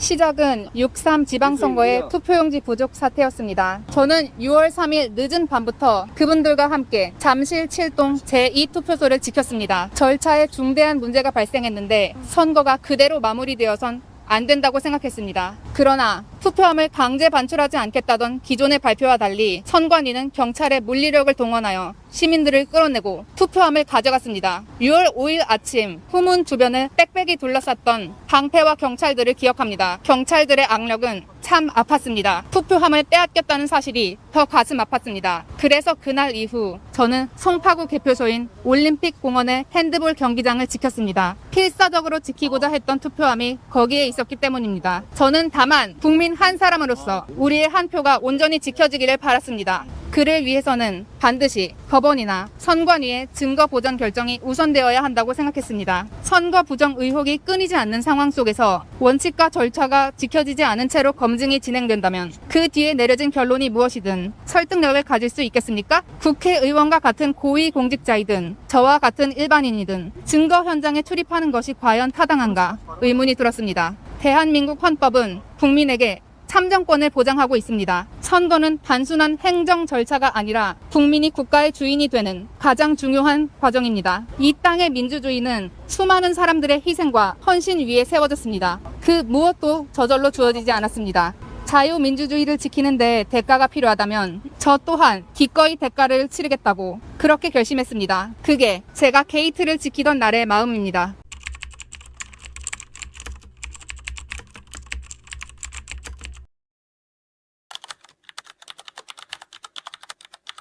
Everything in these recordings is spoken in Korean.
시작은 6.3 지방선거의 투표용지 부족 사태였습니다. 저는 6월 3일 늦은 밤부터 그분들과 함께 잠실 7동 제2투표소를 지켰습니다. 절차에 중대한 문제가 발생했는데 선거가 그대로 마무리되어선 안 된다고 생각했습니다. 그러나 투표함을 강제 반출하지 않겠다던 기존의 발표와 달리 선관위는 경찰의 물리력을 동원하여 시민들을 끌어내고 투표함을 가져갔습니다. 6월 5일 아침 후문 주변을 빽빽이 둘러쌌던 방패와 경찰들을 기억합니다. 경찰들의 악력은 참 아팠습니다. 투표함을 빼앗겼다는 사실이 더 가슴 아팠습니다. 그래서 그날 이후 저는 송파구 개표소인 올림픽공원의 핸드볼 경기장을 지켰습니다. 필사적으로 지키고자 했던 투표함이 거기에 있었기 때문입니다. 저는 다만 국민 한 사람으로서 우리의 한 표가 온전히 지켜지기를 바랐습니다. 그를 위해서는 반드시 법원이나 선관위의 증거 보전 결정이 우선되어야 한다고 생각했습니다. 선거 부정 의혹이 끊이지 않는 상황 속에서 원칙과 절차가 지켜지지 않은 채로 검증이 진행된다면 그 뒤에 내려진 결론이 무엇이든 설득력을 가질 수 있겠습니까? 국회의원과 같은 고위공직자이든 저와 같은 일반인이든 증거 현장에 출입하는 것이 과연 타당한가 의문이 들었습니다. 대한민국 헌법은 국민에게 참정권을 보장하고 있습니다. 선거는 단순한 행정 절차가 아니라 국민이 국가의 주인이 되는 가장 중요한 과정입니다. 이 땅의 민주주의는 수많은 사람들의 희생과 헌신 위에 세워졌습니다. 그 무엇도 저절로 주어지지 않았습니다. 자유민주주의를 지키는데 대가가 필요하다면 저 또한 기꺼이 대가를 치르겠다고 그렇게 결심했습니다. 그게 제가 게이트를 지키던 날의 마음입니다.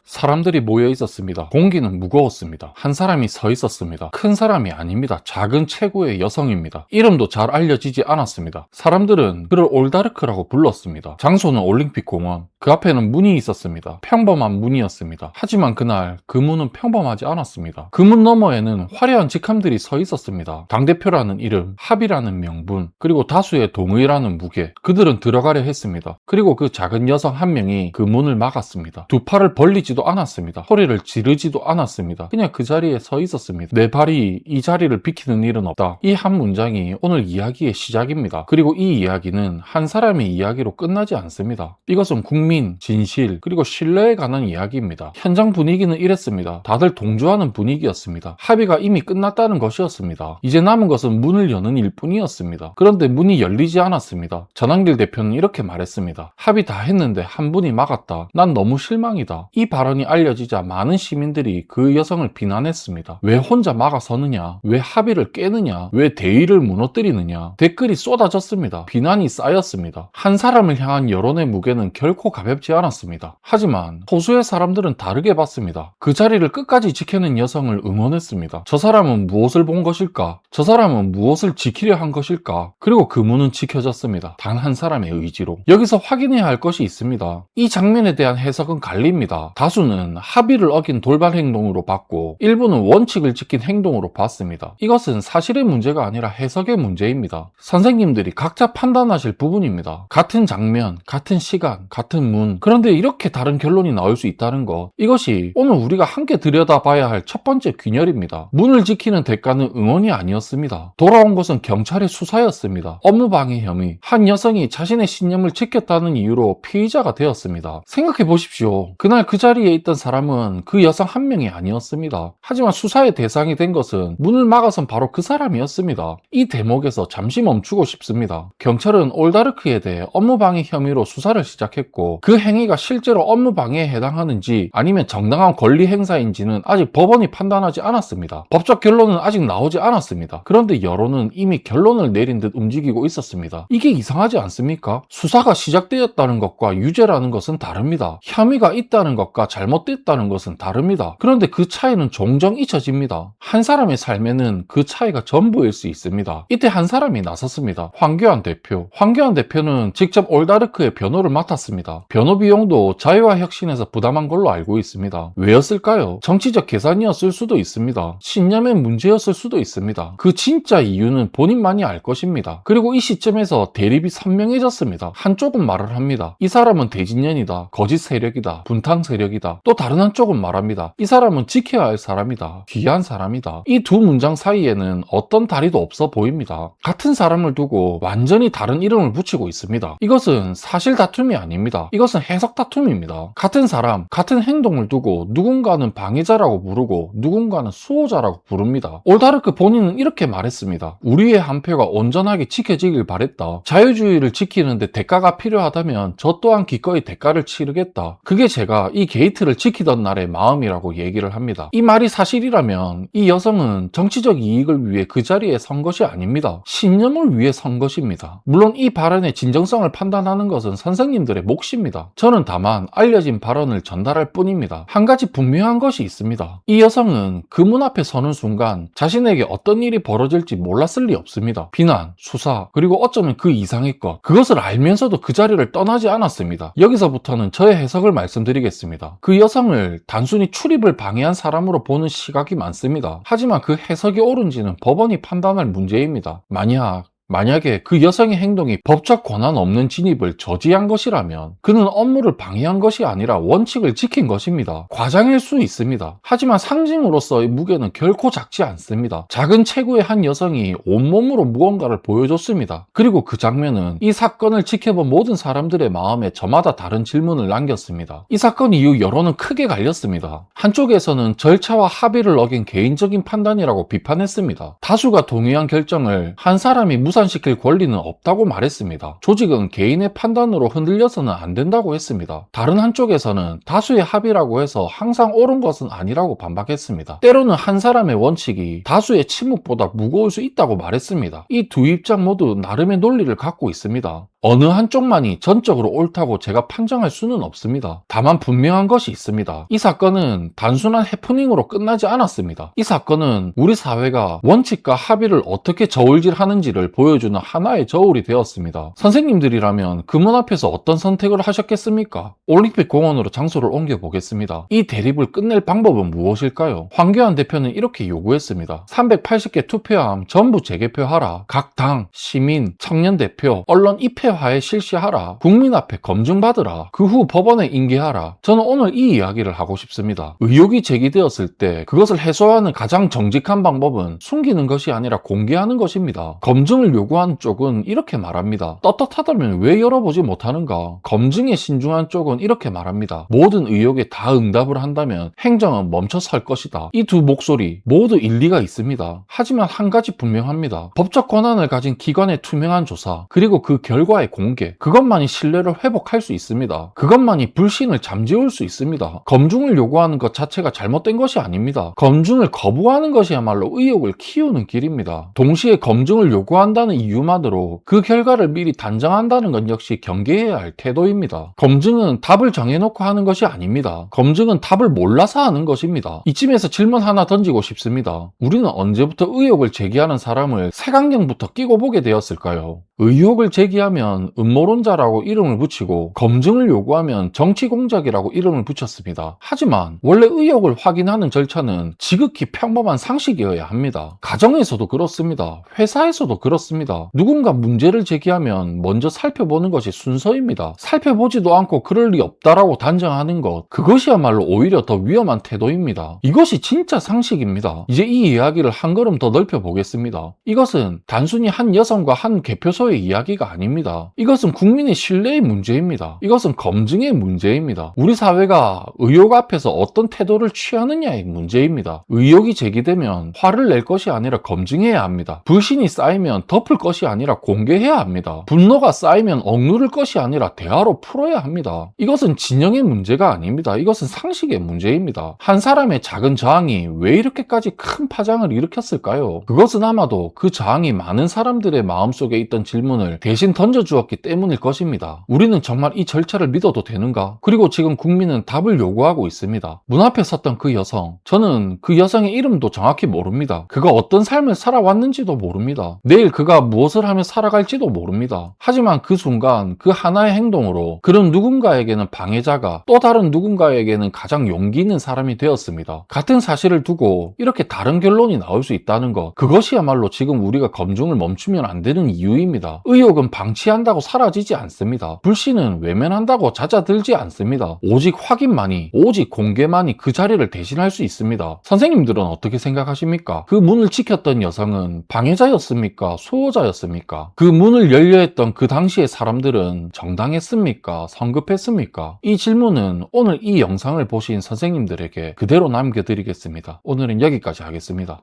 사람들이 모여 있었습니다. 공기는 무거웠습니다. 한 사람이 서 있었습니다. 큰 사람이 아닙니다. 작은 체구의 여성입니다. 이름도 잘 알려지지 않았습니다. 사람들은 그를 올다르크라고 불렀습니다. 장소는 올림픽공원. 그 앞에는 문이 있었습니다. 평범한 문이었습니다. 하지만 그날 그 문은 평범하지 않았습니다. 그 문 너머에는 화려한 직함들이 서 있었습니다. 당대표라는 이름, 합의라는 명분, 그리고 다수의 동의라는 무게. 그들은 들어가려 했습니다. 그리고 그 작은 여성 한 명이 그 문을 막았습니다. 두 팔을 벌리지도 않았습니다. 소리를 지르지도 않았습니다. 그냥 그 자리에 서 있었습니다. 내 발이 이 자리를 비키는 일은 없다. 이 한 문장이 오늘 이야기의 시작입니다. 그리고 이 이야기는 한 사람의 이야기로 끝나지 않습니다. 이것은 국민, 진실, 그리고 신뢰에 관한 이야기입니다. 현장 분위기는 이랬습니다. 다들 동조하는 분위기였습니다. 합의가 이미 끝났다는 것이었습니다. 이제 남은 것은 문을 여는 일뿐이었습니다. 그런데 문이 열리지 않았습니다. 전한길 대표는 이렇게 말했습니다. 합의 다 했는데 한 분이 막았다. 난 너무 실망이다. 이 발언이 알려지자 많은 시민들이 그 여성을 비난했습니다. 왜 혼자 막아서느냐? 왜 합의를 깨느냐? 왜 대의를 무너뜨리느냐? 댓글이 쏟아졌습니다. 비난이 쌓였습니다. 한 사람을 향한 여론의 무게는 결코 가볍지 않았습니다. 하지만 소수의 사람들은 다르게 봤습니다. 그 자리를 끝까지 지켜낸 여성을 응원했습니다. 저 사람은 무엇을 본 것일까? 저 사람은 무엇을 지키려 한 것일까? 그리고 그 문은 지켜졌습니다. 단 한 사람의 의지로. 여기서 확인해야 할 것이 있습니다. 이 장면에 대한 해석은 갈립니다. 다수는 합의를 어긴 돌발 행동으로 봤고 일부는 원칙을 지킨 행동으로 봤습니다. 이것은 사실의 문제가 아니라 해석의 문제입니다. 선생님들이 각자 판단하실 부분입니다. 같은 장면, 같은 시간, 같은 문. 그런데 이렇게 다른 결론이 나올 수 있다는 것. 이것이 오늘 우리가 함께 들여다봐야 할 첫 번째 균열입니다. 문을 지키는 대가는 응원이 아니었습니다. 돌아온 것은 경찰의 수사였습니다. 업무방해 혐의. 한 여성이 자신의 신념을 지켰다는 이유로 피의자가 되었습니다. 생각해 보십시오. 그날 그 자리에 있던 사람은 그 여성 한 명이 아니었습니다. 하지만 수사의 대상이 된 것은 문을 막아선 바로 그 사람이었습니다. 이 대목에서 잠시 멈추고 싶습니다. 경찰은 올다르크에 대해 업무방해 혐의로 수사를 시작했고 그 행위가 실제로 업무방해에 해당하는지 아니면 정당한 권리 행사인지는 아직 법원이 판단하지 않았습니다. 법적 결론은 아직 나오지 않았습니다. 그런데 여론은 이미 결론을 내린 듯 움직이고 있었습니다. 이게 이상하지 않습니까? 수사가 시작되었다는 것과 유죄라는 것은 다릅니다. 혐의가 있다는 것과 잘못됐다는 것은 다릅니다. 그런데 그 차이는 종종 잊혀집니다. 한 사람의 삶에는 그 차이가 전부일 수 있습니다. 이때 한 사람이 나섰습니다. 황교안 대표. 황교안 대표는 직접 올다르크의 변호를 맡았습니다. 변호 비용도 자유화혁신에서 부담한 걸로 알고 있습니다. 왜였을까요? 정치적 계산이었을 수도 있습니다. 신념의 문제였을 수도 있습니다. 그 진짜 이유는 본인만이 알 것입니다. 그리고 이 시점에서 대립이 선명해졌습니다. 한쪽은 말을 합니다. 이 사람은 대진년이다. 거짓 세력이다. 분탕 세력이다. 또 다른 한쪽은 말합니다. 이 사람은 지켜야 할 사람이다. 귀한 사람이다. 이 두 문장 사이에는 어떤 다리도 없어 보입니다. 같은 사람을 두고 완전히 다른 이름을 붙이고 있습니다. 이것은 사실 다툼이 아닙니다. 이것은 해석 다툼입니다. 같은 사람, 같은 행동을 두고 누군가는 방해자라고 부르고 누군가는 수호자라고 부릅니다. 올다르크 본인은 이렇게 말했습니다. 우리의 한 표가 온전하게 지켜지길 바랬다. 자유주의를 지키는데 대가가 필요하다면 저 또한 기꺼이 대가를 치르겠다. 그게 제가 이 게이트를 지키던 날의 마음이라고 얘기를 합니다. 이 말이 사실이라면 이 여성은 정치적 이익을 위해 그 자리에 선 것이 아닙니다. 신념을 위해 선 것입니다. 물론 이 발언의 진정성을 판단하는 것은 선생님들의 몫입니다. 저는 다만 알려진 발언을 전달할 뿐입니다. 한 가지 분명한 것이 있습니다. 이 여성은 그 문 앞에 서는 순간 자신에게 어떤 일이 벌어질지 몰랐을 리 없습니다. 비난, 수사, 그리고 어쩌면 그 이상의 것. 그것을 알면서도 그 자리를 떠나지 않았습니다. 여기서부터는 저의 해석을 말씀드리겠습니다. 그 여성을 단순히 출입을 방해한 사람으로 보는 시각이 많습니다. 하지만 그 해석이 옳은지는 법원이 판단할 문제입니다. 만약에 그 여성의 행동이 법적 권한 없는 진입을 저지한 것이라면 그는 업무를 방해한 것이 아니라 원칙을 지킨 것입니다. 과장일 수 있습니다. 하지만 상징으로서의 무게는 결코 작지 않습니다. 작은 체구의 한 여성이 온몸으로 무언가를 보여줬습니다. 그리고 그 장면은 이 사건을 지켜본 모든 사람들의 마음에 저마다 다른 질문을 남겼습니다. 이 사건 이후 여론은 크게 갈렸습니다. 한쪽에서는 절차와 합의를 어긴 개인적인 판단이라고 비판했습니다. 다수가 동의한 결정을 한 사람이 무산시킬 권리는 없다고 말했습니다. 조직은 개인의 판단으로 흔들려서는 안 된다고 했습니다. 다른 한쪽에서는 다수의 합의라고 해서 항상 옳은 것은 아니라고 반박했습니다. 때로는 한 사람의 원칙이 다수의 침묵보다 무거울 수 있다고 말했습니다. 이 두 입장 모두 나름의 논리를 갖고 있습니다. 어느 한쪽만이 전적으로 옳다고 제가 판정할 수는 없습니다. 다만 분명한 것이 있습니다. 이 사건은 단순한 해프닝으로 끝나지 않았습니다. 이 사건은 우리 사회가 원칙과 합의를 어떻게 저울질하는지를 보여주는 하나의 저울이 되었습니다. 선생님들이라면 그 문 앞에서 어떤 선택을 하셨겠습니까? 올림픽 공원으로 장소를 옮겨보겠습니다. 이 대립을 끝낼 방법은 무엇일까요? 황교안 대표는 이렇게 요구했습니다. 380개 투표함 전부 재개표하라. 각 당, 시민, 청년 대표, 언론 입회화에 실시하라. 국민 앞에 검증받으라. 그 후 법원에 인계하라. 저는 오늘 이 이야기를 하고 싶습니다. 의혹이 제기되었을 때 그것을 해소하는 가장 정직한 방법은 숨기는 것이 아니라 공개하는 것입니다. 검증을 요구하는 쪽은 이렇게 말합니다. 떳떳하다면 왜 열어보지 못하는가? 검증에 신중한 쪽은 이렇게 말합니다. 모든 의혹에 다 응답을 한다면 행정은 멈춰 설 것이다. 이 두 목소리 모두 일리가 있습니다. 하지만 한 가지 분명합니다. 법적 권한을 가진 기관의 투명한 조사, 그리고 그 결과의 공개, 그것만이 신뢰를 회복할 수 있습니다. 그것만이 불신을 잠재울 수 있습니다. 검증을 요구하는 것 자체가 잘못된 것이 아닙니다. 검증을 거부하는 것이야말로 의혹을 키우는 길입니다. 동시에 검증을 요구한다는 이유만으로 그 결과를 미리 단정한다는 것 역시 경계해야 할 태도입니다. 검증은 답을 정해놓고 하는 것이 아닙니다. 검증은 답을 몰라서 하는 것입니다. 이쯤에서 질문 하나 던지고 싶습니다. 우리는 언제부터 의혹을 제기하는 사람을 색안경부터 끼고 보게 되었을까요? 의혹을 제기하면 음모론자라고 이름을 붙이고 검증을 요구하면 정치공작이라고 이름을 붙였습니다. 하지만 원래 의혹을 확인하는 절차는 지극히 평범한 상식이어야 합니다. 가정에서도 그렇습니다. 회사에서도 그렇습니다. 누군가 문제를 제기하면 먼저 살펴보는 것이 순서입니다. 살펴보지도 않고 그럴 리 없다라고 단정하는 것, 그것이야말로 오히려 더 위험한 태도입니다. 이것이 진짜 상식입니다. 이제 이 이야기를 한 걸음 더 넓혀보겠습니다. 이것은 단순히 한 여성과 한 개표소의 이야기가 아닙니다. 이것은 국민의 신뢰의 문제입니다. 이것은 검증의 문제입니다. 우리 사회가 의혹 앞에서 어떤 태도를 취하느냐의 문제입니다. 의혹이 제기되면 화를 낼 것이 아니라 검증해야 합니다. 불신이 쌓이면 덮을 것이 아니라 공개해야 합니다. 분노가 쌓이면 억누를 것이 아니라 대화로 풀어야 합니다. 이것은 진영의 문제가 아닙니다. 이것은 상식의 문제입니다. 한 사람의 작은 저항이 왜 이렇게까지 큰 파장을 일으켰을까요? 그것은 아마도 그 저항이 많은 사람들의 마음속에 있던 질문을 대신 던져준 믿어주었기 때문일 것입니다. 우리는 정말 이 절차를 믿어도 되는가? 그리고 지금 국민은 답을 요구하고 있습니다. 문 앞에 섰던 그 여성, 저는 그 여성의 이름도 정확히 모릅니다. 그가 어떤 삶을 살아왔는지도 모릅니다. 내일 그가 무엇을 하며 살아갈지도 모릅니다. 하지만 그 순간 그 하나의 행동으로 그런 누군가에게는 방해자가 또 다른 누군가에게는 가장 용기 있는 사람이 되었습니다. 같은 사실을 두고 이렇게 다른 결론이 나올 수 있다는 것, 그것이야말로 지금 우리가 검증을 멈추면 안 되는 이유입니다. 의혹은 방치한다고 사라지지 않습니다. 불신은 외면한다고 잦아들지 않습니다. 오직 확인만이, 오직 공개만이 그 자리를 대신할 수 있습니다. 선생님들은 어떻게 생각하십니까? 그 문을 지켰던 여성은 방해자였습니까? 수호자였습니까? 그 문을 열려했던 그 당시의 사람들은 정당했습니까? 성급했습니까? 이 질문은 오늘 이 영상을 보신 선생님들에게 그대로 남겨드리겠습니다. 오늘은 여기까지 하겠습니다.